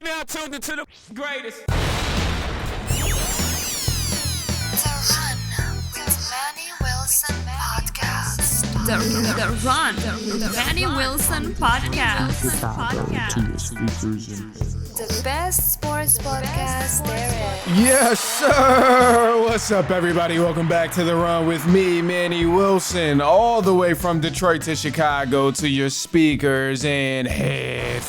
Now tuned into the greatest. The Run with Manny Wilson podcast. The Run with Manny Wilson podcast. The best sports podcast there is. Yes, sir. What's up, everybody? Welcome back to The Run with me, Manny Wilson, all the way from Detroit to Chicago to your speakers and headphones.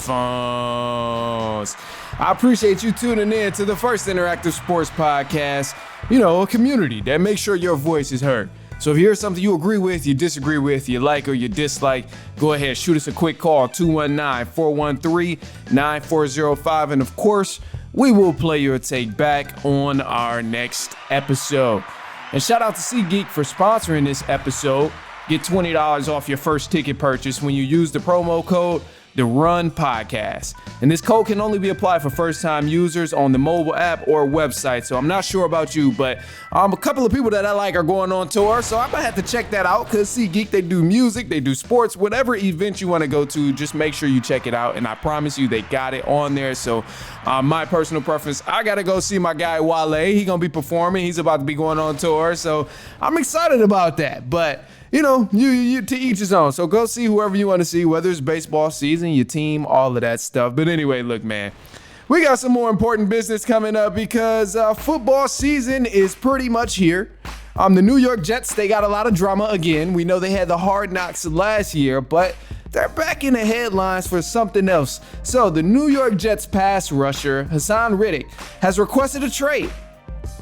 I appreciate you tuning in to the first interactive sports podcast, a community that makes sure your voice is heard. So if you hear something you agree with, you disagree with, you like or you dislike, go ahead, shoot us a quick call, 219-413-9405. And of course, we will play your take back on our next episode. And shout out to SeatGeek for sponsoring this episode. Get $20 off your first ticket purchase when you use the promo code The Run Podcast. And this code can only be applied for first-time users on the mobile app or website. So I'm not sure about you, but a couple of people that I like are going on tour. So I'm going to have to check that out because SeatGeek, they do music, they do sports, whatever event you want to go to, just make sure you check it out. And I promise you, they got it on there. So my personal preference, I got to go see my guy Wale. He's going to be performing. He's about to be going on tour. So I'm excited about that. But you to each his own. So go see whoever you want to see, whether it's baseball season, your team, all of that stuff. But anyway, look, man, we got some more important business coming up because football season is pretty much here. The New York Jets, they got a lot of drama again. We know they had the hard knocks last year, but they're back in the headlines for something else. So the New York Jets pass rusher, Haason Riddick, has requested a trade.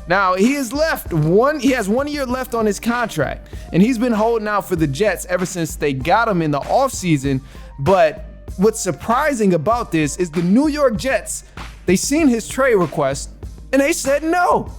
Now, he has 1 year left on his contract, and he's been holding out for the Jets ever since they got him in the offseason. But what's surprising about this is the New York Jets, they seen his trade request, and they said no.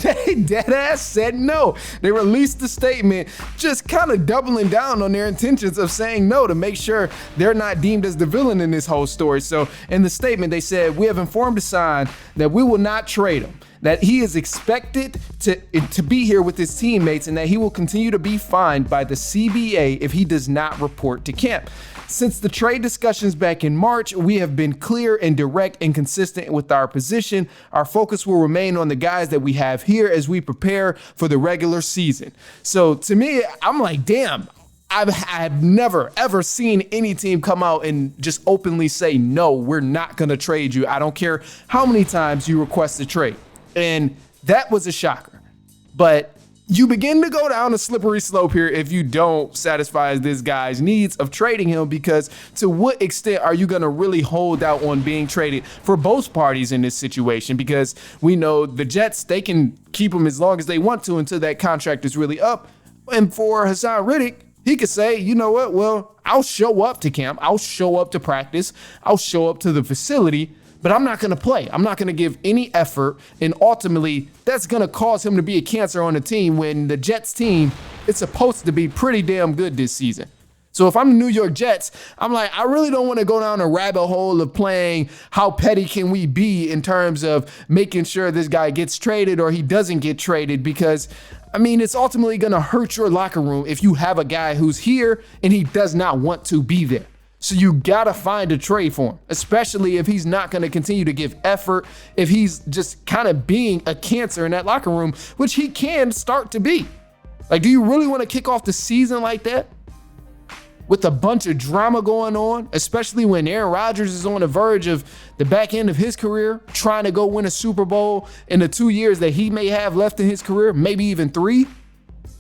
They dead ass said no. They released the statement just kind of doubling down on their intentions of saying no to make sure they're not deemed as the villain in this whole story. So in the statement, they said, "We have informed Haason that we will not trade him, that he is expected to be here with his teammates, and that he will continue to be fined by the CBA if he does not report to camp. Since the trade discussions back in March, we have been clear and direct and consistent with our position. Our focus will remain on the guys that we have here as we prepare for the regular season." So to me, I'm like, damn, I've never, ever seen any team come out and just openly say, no, we're not going to trade you. I don't care how many times you request a trade. And that was a shocker. But you begin to go down a slippery slope here if you don't satisfy this guy's needs of trading him, because to what extent are you going to really hold out on being traded for both parties in this situation? Because we know the Jets, they can keep him as long as they want to until that contract is really up. And for Haason Riddick, he could say, you know what, well, I'll show up to camp, I'll show up to practice, I'll show up to the facility, but I'm not going to play. I'm not going to give any effort. And ultimately, that's going to cause him to be a cancer on the team when the Jets team is supposed to be pretty damn good this season. So if I'm the New York Jets, I'm like, I really don't want to go down a rabbit hole of playing how petty can we be in terms of making sure this guy gets traded or he doesn't get traded, because it's ultimately going to hurt your locker room if you have a guy who's here and he does not want to be there. So you gotta find a trade for him, especially if he's not gonna continue to give effort, if he's just kind of being a cancer in that locker room, which he can start to be. Like, do you really want to kick off the season like that? With a bunch of drama going on, especially when Aaron Rodgers is on the verge of the back end of his career, trying to go win a Super Bowl in the 2 years that he may have left in his career, maybe even 3?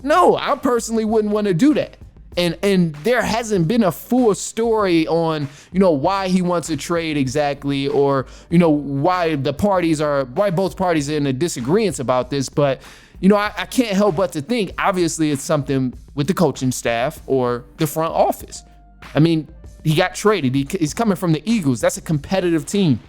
No, I personally wouldn't want to do that. And there hasn't been a full story on, why he wants a trade exactly, or, why both parties are in a disagreement about this. But, I can't help but to think, obviously, it's something with the coaching staff or the front office. He got traded. He's coming from the Eagles. That's a competitive team.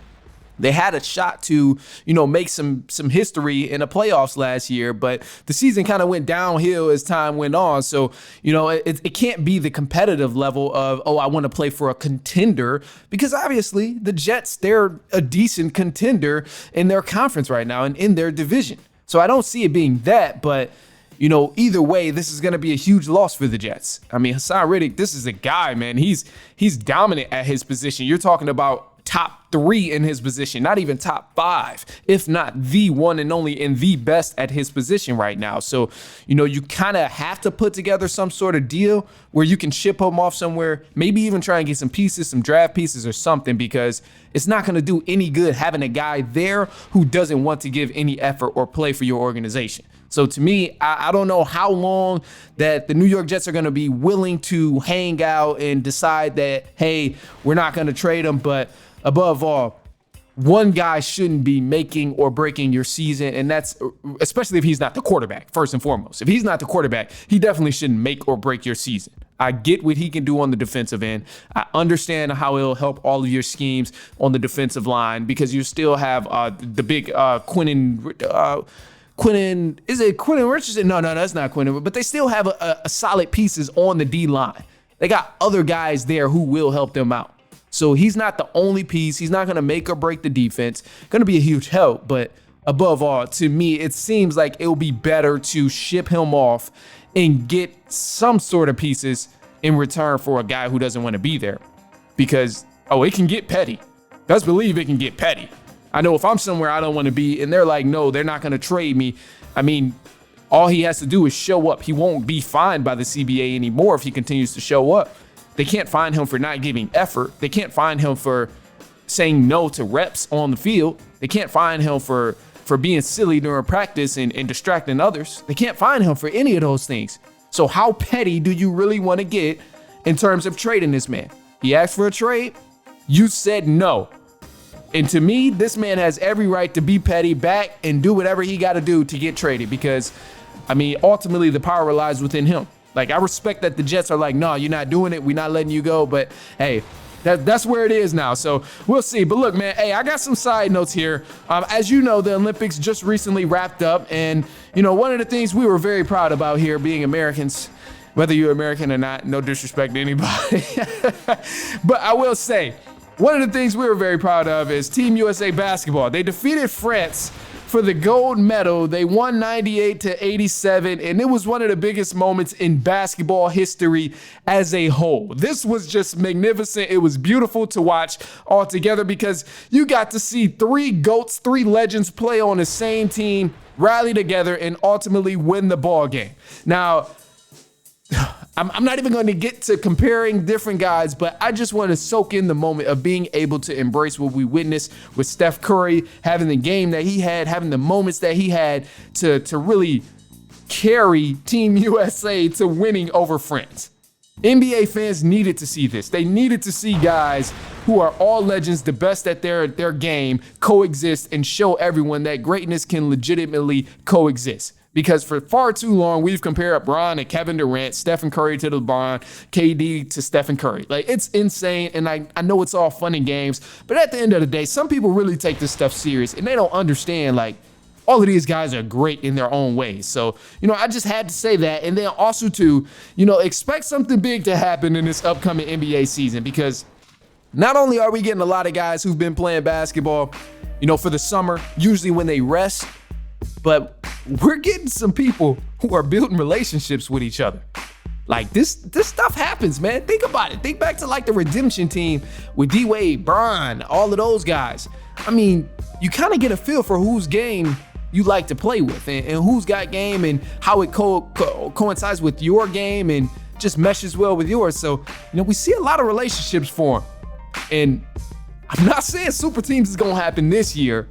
They had a shot to, make some history in the playoffs last year, but the season kind of went downhill as time went on. So, it can't be the competitive level of, I want to play for a contender, because obviously the Jets, they're a decent contender in their conference right now and in their division. So I don't see it being that, but either way, this is going to be a huge loss for the Jets. Haason Riddick, this is a guy, man. He's dominant at his position. You're talking about top 3 in his position, not even top 5, if not the one and only and the best at his position right now. So, you kind of have to put together some sort of deal where you can ship him off somewhere, maybe even try and get some pieces, some draft pieces or something, because it's not going to do any good having a guy there who doesn't want to give any effort or play for your organization. So to me, I don't know how long that the New York Jets are going to be willing to hang out and decide that, hey, we're not going to trade him. But above all, one guy shouldn't be making or breaking your season. And that's especially if he's not the quarterback, first and foremost. If he's not the quarterback, he definitely shouldn't make or break your season. I get what he can do on the defensive end. I understand how it'll help all of your schemes on the defensive line because you still have the big is it Quentin Richardson? No, that's not Quentin. But they still have a solid pieces on the D-line. They got other guys there who will help them out. So he's not the only piece. He's not going to make or break the defense. Going to be a huge help. But above all, to me, it seems like it'll be better to ship him off and get some sort of pieces in return for a guy who doesn't want to be there. Because, it can get petty. Best believe it can get petty. I know if I'm somewhere I don't want to be and they're like, no, they're not going to trade me. I mean, all he has to do is show up. He won't be fined by the CBA anymore if he continues to show up. They can't fine him for not giving effort. They can't fine him for saying no to reps on the field. They can't fine him for being silly during practice and distracting others. They can't fine him for any of those things. So how petty do you really want to get in terms of trading this man? He asked for a trade. You said no. And to me, this man has every right to be petty back and do whatever he got to do to get traded because, ultimately the power relies within him. Like, I respect that the Jets are like, no, you're not doing it. We're not letting you go. But, hey, that's where it is now. So we'll see. But look, man, hey, I got some side notes here. As you know, the Olympics just recently wrapped up. And, one of the things we were very proud about here being Americans, whether you're American or not, no disrespect to anybody. But I will say, one of the things we were very proud of is Team USA basketball. They defeated France for the gold medal. They won 98-87, and it was one of the biggest moments in basketball history as a whole. This was just magnificent. It was beautiful to watch all together because you got to see 3 GOATs, 3 legends play on the same team, rally together, and ultimately win the ball game. Now, I'm not even going to get to comparing different guys, but I just want to soak in the moment of being able to embrace what we witnessed with Steph Curry, having the game that he had, having the moments that he had to really carry Team USA to winning over France. NBA fans needed to see this. They needed to see guys who are all legends, the best at their game, coexist and show everyone that greatness can legitimately coexist. Because for far too long, we've compared LeBron to Kevin Durant, Stephen Curry to LeBron, KD to Stephen Curry. Like, it's insane, and I know it's all fun and games, but at the end of the day, some people really take this stuff serious, and they don't understand, like, all of these guys are great in their own ways. So, I just had to say that. And then also, too, expect something big to happen in this upcoming NBA season because not only are we getting a lot of guys who've been playing basketball, for the summer, usually when they rest, but we're getting some people who are building relationships with each other. Like, this stuff happens, man. Think about it. Think back to, like, the redemption team with D-Wade, Bron, all of those guys. You kind of get a feel for whose game you like to play with and who's got game and how it coincides with your game and just meshes well with yours. So, we see a lot of relationships form. And I'm not saying super teams is going to happen this year,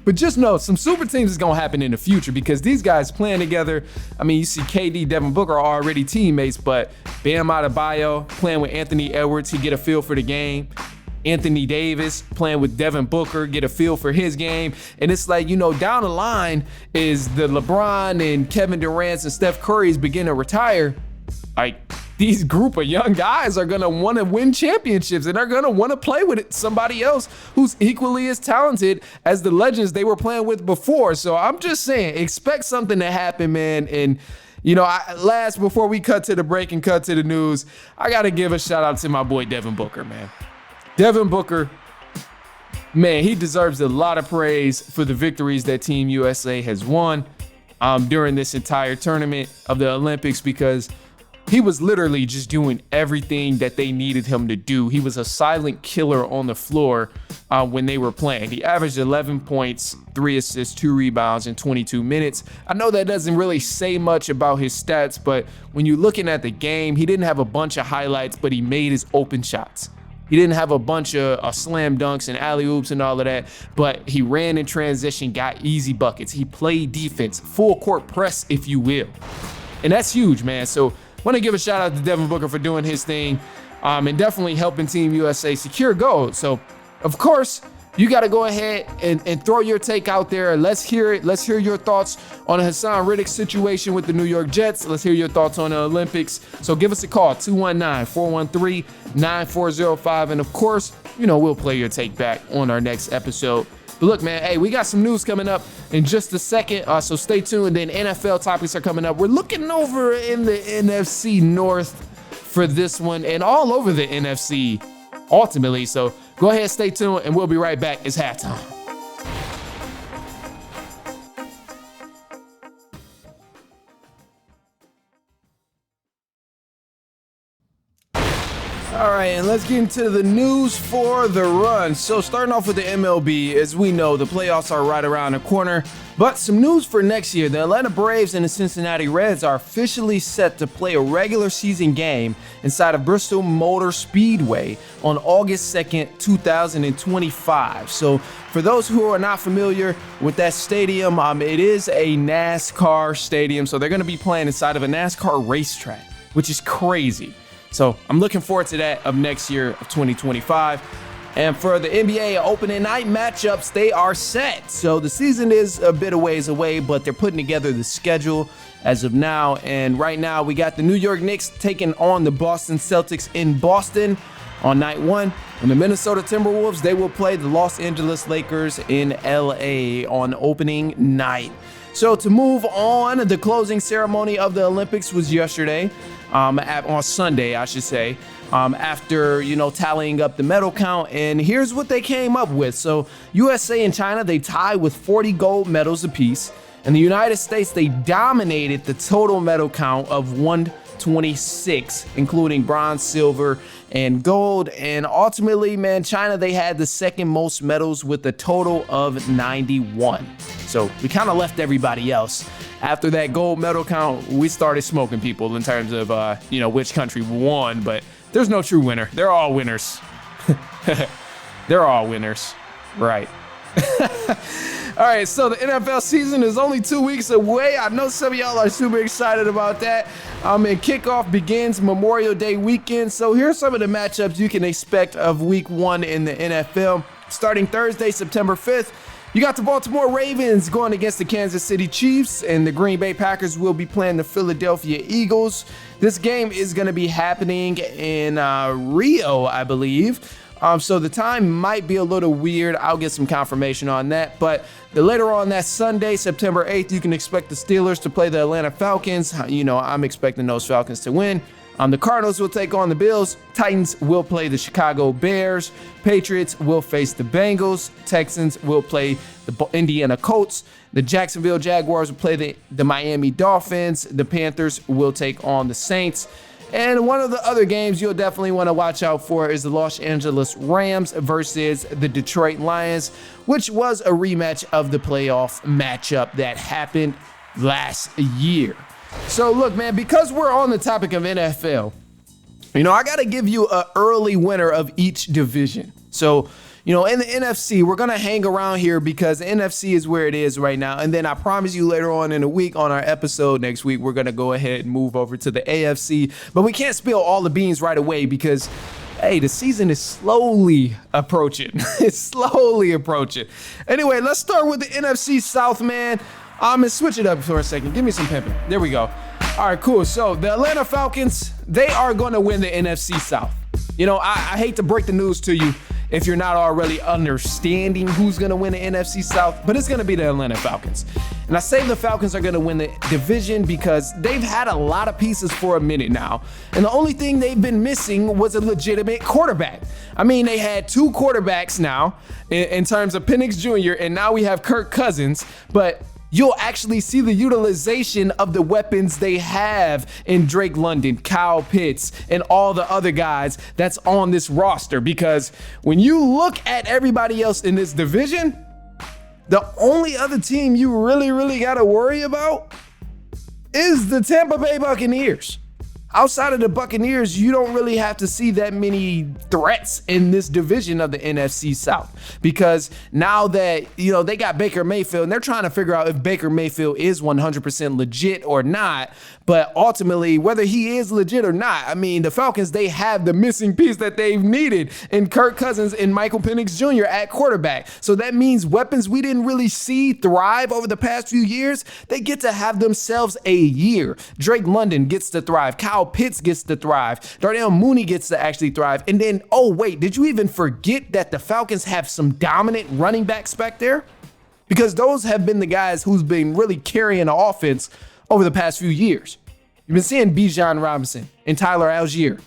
but just know some super teams is going to happen in the future because these guys playing together. You see KD, Devin Booker are already teammates, but Bam Adebayo playing with Anthony Edwards, he get a feel for the game. Anthony Davis playing with Devin Booker, get a feel for his game. And it's like, down the line is the LeBron and Kevin Durant and Steph Curry's begin to retire. Like, these group of young guys are going to want to win championships and are going to want to play with somebody else who's equally as talented as the legends they were playing with before. So I'm just saying, expect something to happen, man. And, before we cut to the break and cut to the news, I got to give a shout out to my boy Devin Booker, man. Devin Booker, man, he deserves a lot of praise for the victories that Team USA has won during this entire tournament of the Olympics because he was literally just doing everything that they needed him to do. He was a silent killer on the floor when they were playing. He averaged 11 points, 3 assists, 2 rebounds in 22 minutes. I know that doesn't really say much about his stats, but when you're looking at the game, he didn't have a bunch of highlights, but he made his open shots. He didn't have a bunch of slam dunks and alley-oops and all of that, but he ran in transition, got easy buckets. He played defense, full court press, if you will. And that's huge, man. So want to give a shout out to Devin Booker for doing his thing and definitely helping Team USA secure gold. So, of course, you got to go ahead and throw your take out there. Let's hear it. Let's hear your thoughts on the Haason Riddick situation with the New York Jets. Let's hear your thoughts on the Olympics. So give us a call, 219-413-9405. And, of course, we'll play your take back on our next episode. But look, man, hey, we got some news coming up in just a second, so stay tuned. Then NFL topics are coming up. We're looking over in the NFC North for this one and all over the NFC ultimately. So go ahead, stay tuned, and we'll be right back. It's halftime. All right, and let's get into the news for the run. So starting off with the MLB, as we know, the playoffs are right around the corner. But some news for next year. The Atlanta Braves and the Cincinnati Reds are officially set to play a regular season game inside of Bristol Motor Speedway on August 2nd, 2025. So for those who are not familiar with that stadium, it is a NASCAR stadium. So they're going to be playing inside of a NASCAR racetrack, which is crazy. So I'm looking forward to that of next year of 2025. And for the NBA opening night matchups, they are set. So the season is a bit of ways away, but they're putting together the schedule as of now. And right now we got the New York Knicks taking on the Boston Celtics in Boston on night 1. And the Minnesota Timberwolves, they will play the Los Angeles Lakers in LA on opening night. So to move on, the closing ceremony of the Olympics was yesterday, on Sunday, I should say, after, tallying up the medal count. And here's what they came up with. So USA and China, they tied with 40 gold medals apiece. And the United States, they dominated the total medal count of 126, including bronze, silver, and gold. And ultimately, man, China, they had the second most medals with a total of 91. So we kind of left everybody else. After that gold medal count, we started smoking people in terms of, which country won. But there's no true winner. They're all winners. They're all winners. Right. All right, so the NFL season is only 2 weeks away. I know some of y'all are super excited about that. And kickoff begins Memorial Day weekend. So here's some of the matchups you can expect of week 1 in the NFL. Starting Thursday, September 5th, you got the Baltimore Ravens going against the Kansas City Chiefs, and the Green Bay Packers will be playing the Philadelphia Eagles. This game is going to be happening in Rio, I believe. So the time might be a little weird. I'll get some confirmation on that. But later on that Sunday, September 8th, you can expect the Steelers to play the Atlanta Falcons. I'm expecting those Falcons to win. The Cardinals will take on the Bills. Titans will play the Chicago Bears. Patriots will face the Bengals. Texans will play the Indiana Colts. The Jacksonville Jaguars will play the Miami Dolphins. The Panthers will take on the Saints. And one of the other games you'll definitely want to watch out for is the Los Angeles Rams versus the Detroit Lions, which was a rematch of the playoff matchup that happened last year. So look, man, because we're on the topic of NFL, I got to give you an early winner of each division. So, in the NFC, we're going to hang around here because the NFC is where it is right now. And then I promise you later on in the week on our episode next week, we're going to go ahead and move over to the AFC. But we can't spill all the beans right away because, hey, the season is slowly approaching. It's slowly approaching. Anyway, let's start with the NFC South, man. I'm going to switch it up for a second. Give me some pimping. There we go. All right, cool. So the Atlanta Falcons, they are going to win the NFC South. I hate to break the news to you if you're not already understanding who's going to win the NFC South, but it's going to be the Atlanta Falcons. And I say the Falcons are going to win the division because they've had a lot of pieces for a minute now. And the only thing they've been missing was a legitimate quarterback. I mean, they had 2 quarterbacks now in terms of Penix Jr., and now we have Kirk Cousins, but you'll actually see the utilization of the weapons they have in Drake London, Kyle Pitts, and all the other guys that's on this roster. Because when you look at everybody else in this division, the only other team you really got to worry about is the Tampa Bay Buccaneers. Outside of the Buccaneers, you don't really have to see that many threats in this division of the NFC South, because now that, they got Baker Mayfield and they're trying to figure out if Baker Mayfield is 100% legit or not. But ultimately, whether he is legit or not, I mean, the Falcons, they have the missing piece that they've needed in Kirk Cousins and Michael Penix Jr. at quarterback. So that means weapons we didn't really see thrive over the past few years, they get to have themselves a year. Drake London gets to thrive. Kyle Pitts gets to thrive. Darnell Mooney gets to actually thrive. And then, oh wait, did you even forget that the Falcons have some dominant running backs back there? Because those have been the guys who's been really carrying the offense over the past few years. You've been seeing Bijan Robinson and Tyler Algier.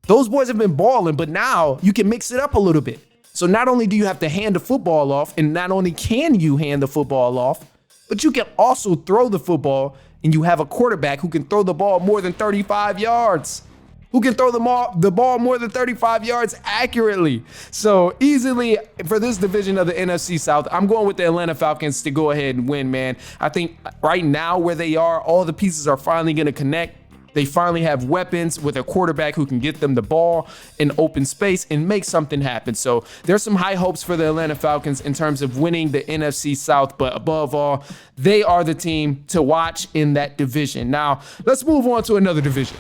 Those boys have been balling, but now you can mix it up a little bit. So not only do you have to hand the football off, and not only can you hand the football off, but you can also throw the football, and you have a quarterback who can throw the ball more than 35 yards. Who can throw the ball more than 35 yards accurately. So easily for this division of the NFC South, I'm going with the Atlanta Falcons to go ahead and win, man. I think right now where they are, all the pieces are finally going to connect. They finally have weapons with a quarterback who can get them the ball in open space and make something happen. So there's some high hopes for the Atlanta Falcons in terms of winning the NFC South. But above all, they are the team to watch in that division. Now, let's move on to another division.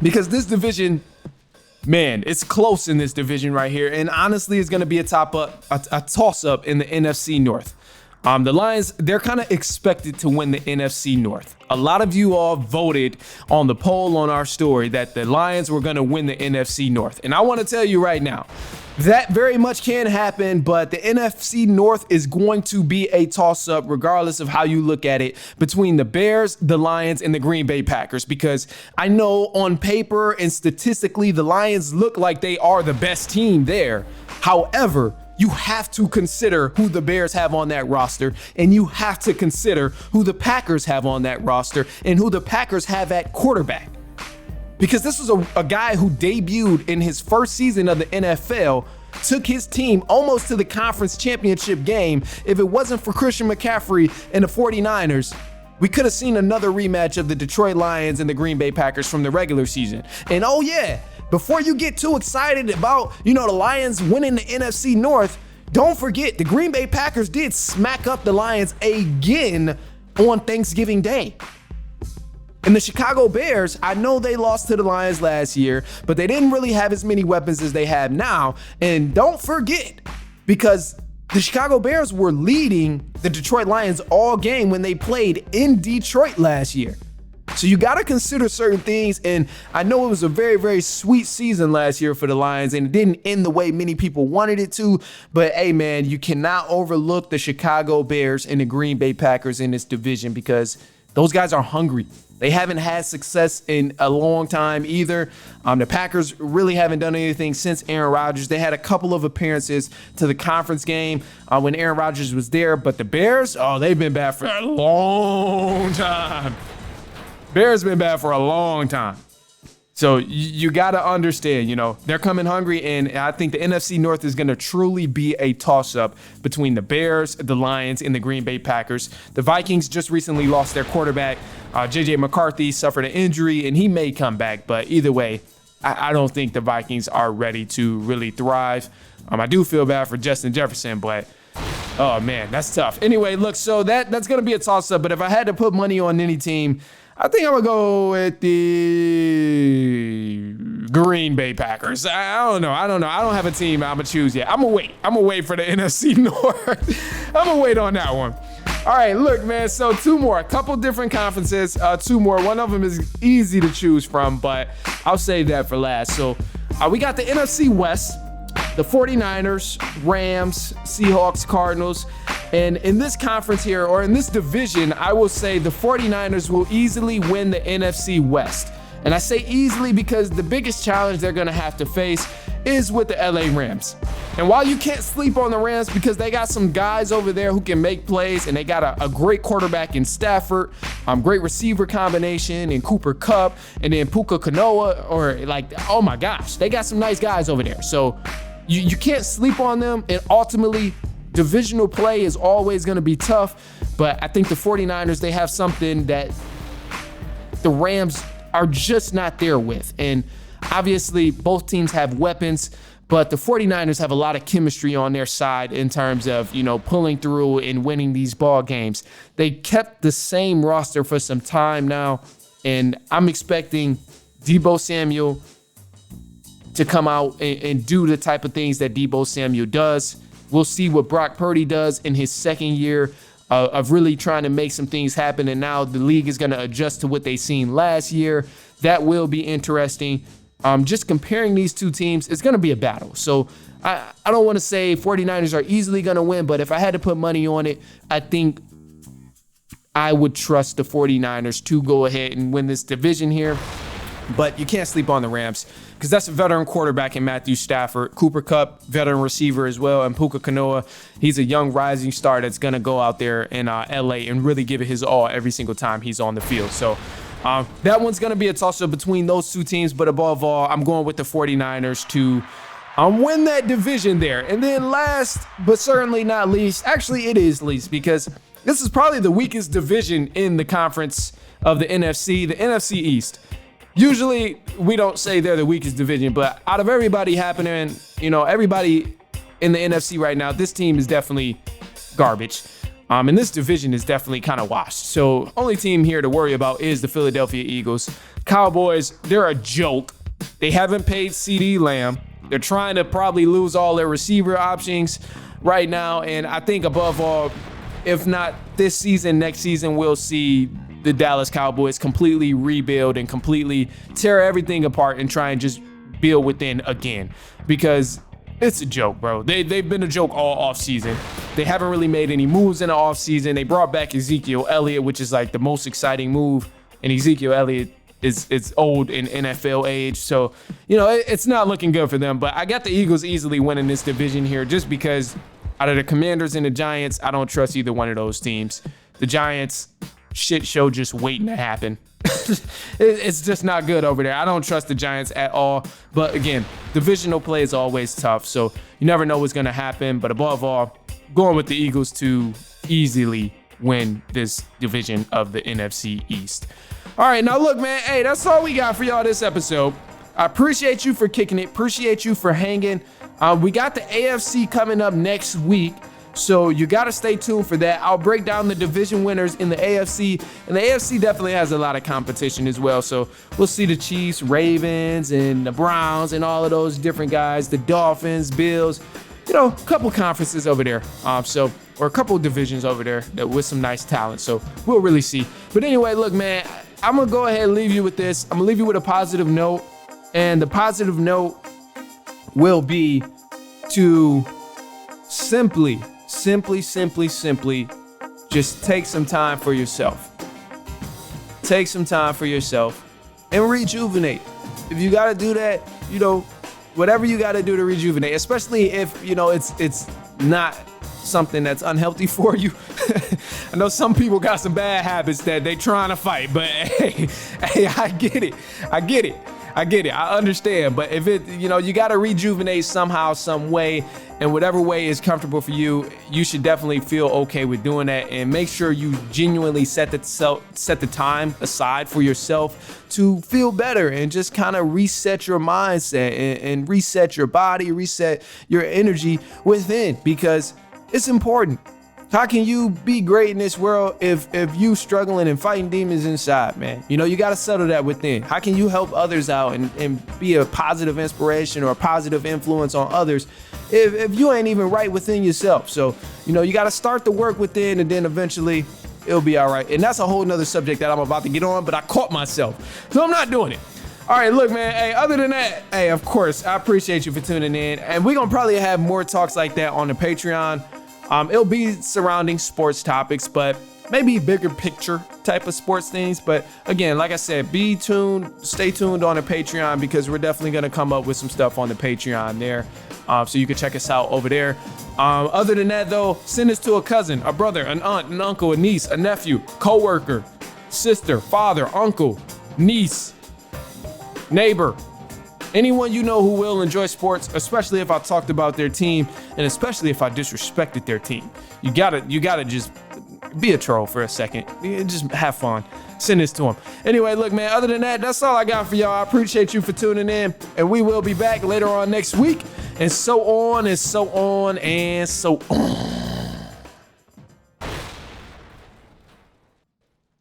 Because this division, man, it's close in this division right here. And honestly, it's going to be a toss-up in the NFC North. The Lions, they're kind of expected to win the NFC North. A lot of you all voted on the poll on our story that the Lions were going to win the NFC North. And I want to tell you right now, that very much can happen, but the NFC North is going to be a toss-up regardless of how you look at it between the Bears, the Lions, and the Green Bay Packers, because I know on paper and statistically the Lions look like they are the best team there. However, you have to consider who the Bears have on that roster, and you have to consider who the Packers have on that roster and who the Packers have at quarterback. Because this was a guy who debuted in his first season of the NFL, took his team almost to the conference championship game. If it wasn't for Christian McCaffrey and the 49ers, we could have seen another rematch of the Detroit Lions and the Green Bay Packers from the regular season. And oh yeah, before you get too excited about, the Lions winning the NFC North, don't forget the Green Bay Packers did smack up the Lions again on Thanksgiving Day. And the Chicago Bears, I know they lost to the Lions last year, but they didn't really have as many weapons as they have now. And don't forget, because the Chicago Bears were leading the Detroit Lions all game when they played in Detroit last year. So you got to consider certain things. And I know it was a very sweet season last year for the Lions, and it didn't end the way many people wanted it to. But hey, man, you cannot overlook the Chicago Bears and the Green Bay Packers in this division, because those guys are hungry. They haven't had success in a long time either. The Packers really haven't done anything since Aaron Rodgers. They had a couple of appearances to the conference game when Aaron Rodgers was there. But the Bears, they've been bad for a long time. Bears been bad for a long time. So you got to understand, they're coming hungry, and I think the NFC North is going to truly be a toss-up between the Bears, the Lions, and the Green Bay Packers. The Vikings just recently lost their quarterback. J.J. McCarthy suffered an injury, and he may come back, but either way, I don't think the Vikings are ready to really thrive. I do feel bad for Justin Jefferson, but oh man, that's tough. Anyway, look, so that's going to be a toss-up, but if I had to put money on any team, I think I'm going to go with the Green Bay Packers. I don't know. I don't have a team I'm going to choose yet. I'm going to wait for the NFC North. I'm going to wait on that one. All right, look, man. So two more, a couple different conferences, two more. One of them is easy to choose from, but I'll save that for last. So we got the NFC West, the 49ers, Rams, Seahawks, Cardinals. And in this conference here, or in this division, I will say the 49ers will easily win the NFC West. And I say easily because the biggest challenge they're going to have to face is with the LA Rams. And while you can't sleep on the Rams because they got some guys over there who can make plays, and they got a great quarterback in Stafford, great receiver combination in Cooper Kupp, and then Puka Kanoa, oh my gosh, they got some nice guys over there. So you can't sleep on them, and ultimately divisional play is always going to be tough. But I think the 49ers, they have something that the Rams are just not there with. And obviously both teams have weapons, but the 49ers have a lot of chemistry on their side in terms of, pulling through and winning these ball games. They kept the same roster for some time now, and I'm expecting Deebo Samuel to come out and do the type of things that Deebo Samuel does. We'll see what Brock Purdy does in his second year of really trying to make some things happen, and now the league is going to adjust to what they seen last year. That will be interesting. Just comparing these two teams, it's going to be a battle. So I don't want to say 49ers are easily going to win, but if I had to put money on it, I think I would trust the 49ers to go ahead and win this division here. But you can't sleep on the Rams because that's a veteran quarterback in Matthew Stafford. Cooper Kupp, veteran receiver as well, and Puka Kanoa. He's a young rising star that's going to go out there in LA and really give it his all every single time he's on the field. So that one's going to be a toss-up between those two teams, but above all, I'm going with the 49ers to win that division there. And then last, but certainly not least, actually it is least, because this is probably the weakest division in the conference of the NFC, the NFC East. Usually we don't say they're the weakest division, but out of everybody happening, everybody in the NFC right now, this team is definitely garbage. And this division is definitely kind of washed. So only team here to worry about is the Philadelphia Eagles. Cowboys, they're a joke. They haven't paid CeeDee Lamb. They're trying to probably lose all their receiver options right now. And I think above all, if not this season, next season, we'll see the Dallas Cowboys completely rebuild and completely tear everything apart and try and just build within again. Because it's a joke, bro. They've been a joke all offseason. They haven't really made any moves in the offseason. They brought back Ezekiel Elliott, which is like the most exciting move. And Ezekiel Elliott is old in NFL age. So, it's not looking good for them. But I got the Eagles easily winning this division here just because out of the Commanders and the Giants, I don't trust either one of those teams. The Giants, shit show just waiting to happen. It's just not good over there. I don't trust the Giants at all. But again, divisional play is always tough, so you never know what's going to happen. But above all, going with the Eagles to easily win this division of the NFC East. All right, now look, man. Hey, that's all we got for y'all this episode. I appreciate you for kicking it. Appreciate you for hanging. We got the AFC coming up next week. So you got to stay tuned for that. I'll break down the division winners in the AFC, and the AFC definitely has a lot of competition as well. So we'll see the Chiefs, Ravens, and the Browns, and all of those different guys, the Dolphins, Bills, a couple conferences over there. Or a couple divisions over there with some nice talent. So we'll really see. But anyway, look, man, I'm going to go ahead and leave you with this. I'm going to leave you with a positive note, and the positive note will be to simply just take some time for yourself. Take some time for yourself and rejuvenate. If you got to do that, whatever you got to do to rejuvenate, especially if, it's not something that's unhealthy for you. I know some people got some bad habits that they trying to fight, but hey, I get it. I understand. But if it, you got to rejuvenate somehow, some way, and whatever way is comfortable for you, you should definitely feel okay with doing that, and make sure you genuinely set the time aside for yourself to feel better and just kind of reset your mindset and reset your body, reset your energy within, because it's important. How can you be great in this world if you struggling and fighting demons inside, man? You got to settle that within. How can you help others out and be a positive inspiration or a positive influence on others if you ain't even right within yourself? So, you got to start the work within, and then eventually it'll be all right. And that's a whole nother subject that I'm about to get on, but I caught myself, so I'm not doing it. All right, look, man, hey, other than that, hey, of course, I appreciate you for tuning in, and we're going to probably have more talks like that on the Patreon. It'll be surrounding sports topics, but maybe bigger picture type of sports things. But again, like I said, stay tuned on the Patreon, because we're definitely going to come up with some stuff on the Patreon there. So you can check us out over there. Other than that, though, send this to a cousin, a brother, an aunt, an uncle, a niece, a nephew, coworker, sister, father, uncle, niece, neighbor, anyone you know who will enjoy sports, especially if I talked about their team, and especially if I disrespected their team. You gotta just be a troll for a second. Just have fun. Send this to them. Anyway, look, man, other than that, that's all I got for y'all. I appreciate you for tuning in, and we will be back later on next week, and so on and so on and so on.